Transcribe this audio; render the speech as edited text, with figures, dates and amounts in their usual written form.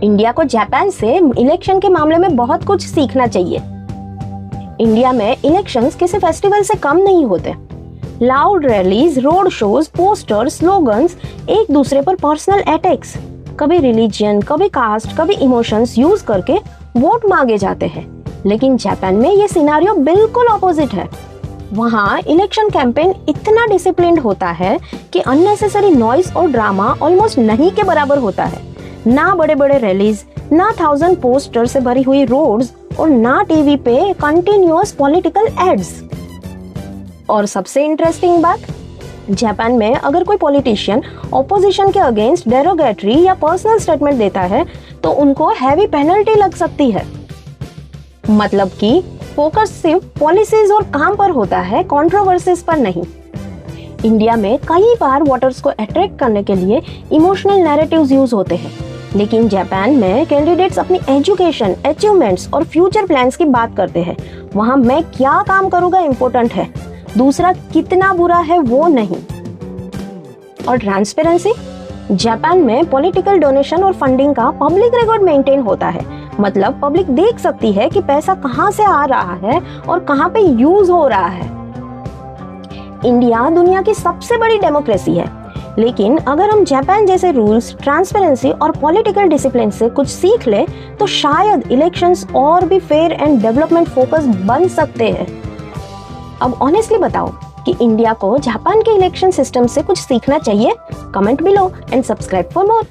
India को Japan से election के मामले में बहुत कुछ सीखना चाहिए। इंडिया में इलेक्शंस किसी फेस्टिवल से कम नहीं होते। Loud rallies, road shows, posters, slogans, एक दूसरे पर पर्सनल अटैक्स, कभी रिलीजन, कभी कास्ट, कभी इमोशंस यूज करके वोट मांगे जाते हैं। लेकिन जापान में ये सिनारियो बिल्कुल ऑपोजिट है। वहाँ इलेक्शन कैंपेन इतना डिसिप्लिन्ड होता है कि अननेसेसरी नॉइज और ड्रामा ऑलमोस्ट नहीं के बराबर होता है। ना बड़े बड़े रैलीज, ना 1000 पोस्टर से भरी हुई रोड्स और ना टीवी पे कंटिन्यूअस पॉलिटिकल एड्स। और सबसे इंटरेस्टिंग बात, जापान में अगर कोई पॉलिटिशियन ऑपोजिशन के अगेंस्ट डेरोगेटरी या पर्सनल स्टेटमेंट देता है तो उनको हैवी पेनल्टी लग सकती है। मतलब कि फोकस सिर्फ पॉलिसीज और काम पर होता है, कंट्रोवर्सीज पर नहीं। इंडिया में कई बार वोटर्स को अट्रैक्ट करने के लिए इमोशनल नैरेटिव्स यूज होते हैं, लेकिन जापान में कैंडिडेट्स अपनी एजुकेशन, अचीवमेंट्स और फ्यूचर प्लान्स की बात करते हैं। वहाँ मैं क्या काम करूंगा इम्पोर्टेंट है, दूसरा कितना बुरा है वो नहीं। और ट्रांसपेरेंसी, जापान में पॉलिटिकल डोनेशन और फंडिंग का पब्लिक रिकॉर्ड मेंटेन होता है। मतलब पब्लिक देख सकती है कि पैसा कहां से आ रहा है और कहां पे यूज हो रहा है। इंडिया दुनिया की सबसे बड़ी डेमोक्रेसी है, लेकिन अगर हम जापान जैसे रूल्स, ट्रांसपेरेंसी और पॉलिटिकल डिसिप्लिन से कुछ सीख ले तो शायद इलेक्शंस और भी फेयर एंड डेवलपमेंट फोकस बन सकते हैं। अब ऑनेस्टली बताओ कि इंडिया को जापान के इलेक्शन सिस्टम से कुछ सीखना चाहिए? Comment below and subscribe for more.